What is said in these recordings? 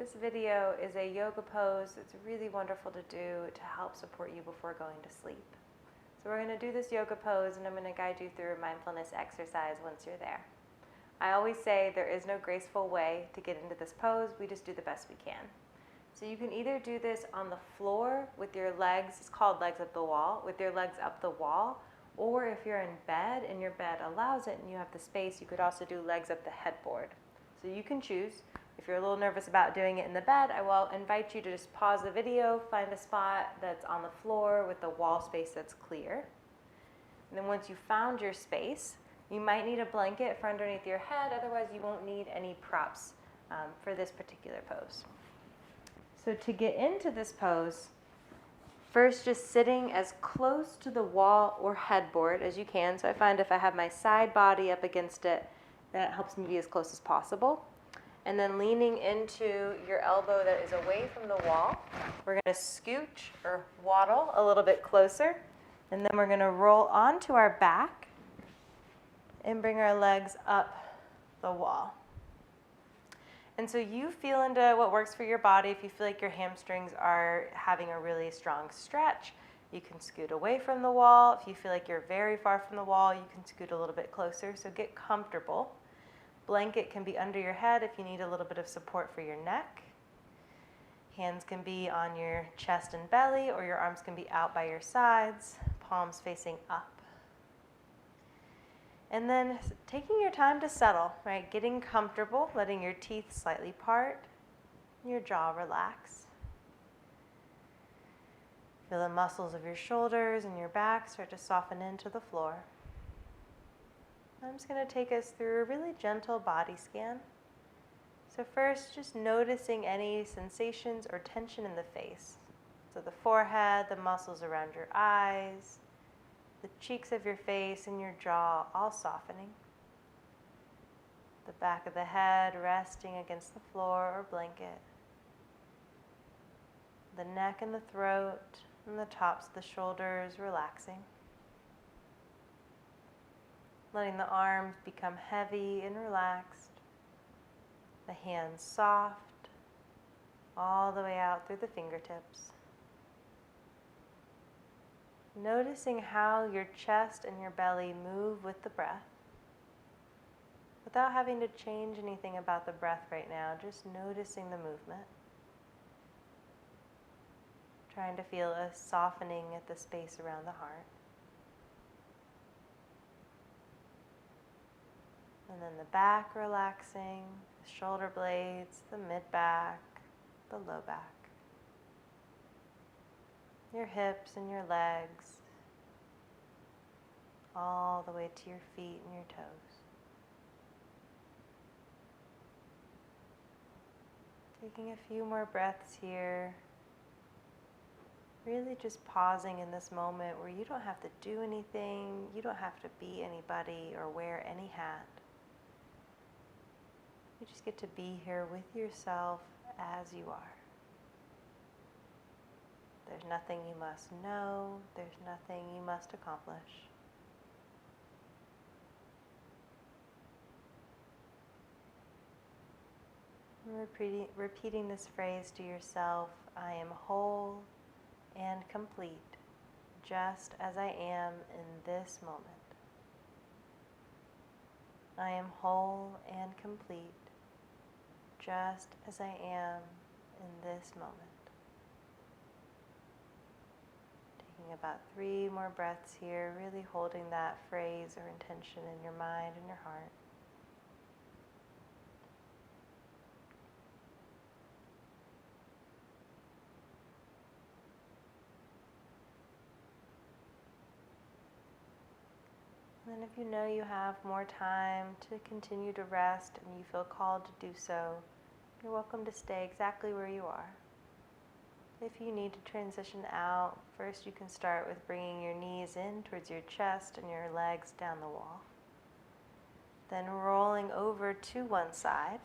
This video is a yoga pose. It's really wonderful to do to help support you before going to sleep. So we're going to do this yoga pose, and I'm going to guide you through a mindfulness exercise once you're there. I always say there is no graceful way to get into this pose. We just do the best we can. So you can either do this on the floor with your legs, it's called legs up the wall, with your legs up the wall, or if you're in bed and your bed allows it and you have the space, you could also do legs up the headboard. So you can choose. If you're a little nervous about doing it in the bed, I will invite you to just pause the video, find a spot that's on the floor with the wall space that's clear. And then once you've found your space, you might need a blanket for underneath your head, otherwise you won't need any props for this particular pose. So to get into this pose, first just sitting as close to the wall or headboard as you can. So I find if I have my side body up against it, that helps me be as close as possible. And then leaning into your elbow that is away from the wall, we're going to scooch or waddle a little bit closer. And then we're going to roll onto our back and bring our legs up the wall. And so you feel into what works for your body. If you feel like your hamstrings are having a really strong stretch, you can scoot away from the wall. If you feel like you're very far from the wall, you can scoot a little bit closer. So get comfortable. Blanket can be under your head if you need a little bit of support for your neck. Hands can be on your chest and belly, or your arms can be out by your sides, palms facing up. And then taking your time to settle, right? Getting comfortable, letting your teeth slightly part, your jaw relax. Feel the muscles of your shoulders and your back start to soften into the floor. I'm just going to take us through a really gentle body scan. So first, just noticing any sensations or tension in the face. So the forehead, the muscles around your eyes, the cheeks of your face and your jaw all softening. The back of the head resting against the floor or blanket. The neck and the throat and the tops of the shoulders relaxing. Letting the arms become heavy and relaxed. The hands soft, all the way out through the fingertips. Noticing how your chest and your belly move with the breath. Without having to change anything about the breath right now, just noticing the movement. Trying to feel a softening at the space around the heart. And then the back relaxing, the shoulder blades, the mid-back, the low back. Your hips and your legs, all the way to your feet and your toes. Taking a few more breaths here. Really just pausing in this moment where you don't have to do anything, you don't have to be anybody or wear any hat. You just get to be here with yourself as you are. There's nothing you must know. There's nothing you must accomplish. Repeating this phrase to yourself, I am whole and complete, just as I am in this moment. I am whole and complete, just as I am in this moment. Taking about 3 more breaths here, really holding that phrase or intention in your mind and your heart. And then if you know you have more time to continue to rest and you feel called to do so, you're welcome to stay exactly where you are. If you need to transition out, first you can start with bringing your knees in towards your chest and your legs down the wall. Then rolling over to one side,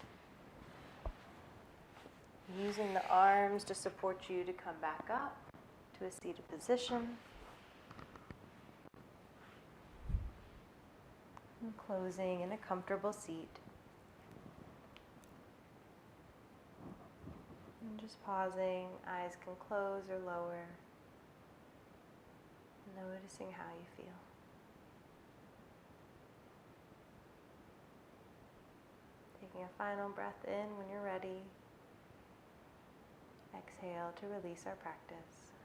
using the arms to support you to come back up to a seated position. And closing in a comfortable seat. Just pausing, eyes can close or lower, noticing how you feel. Taking a final breath in when you're ready. Exhale to release our practice.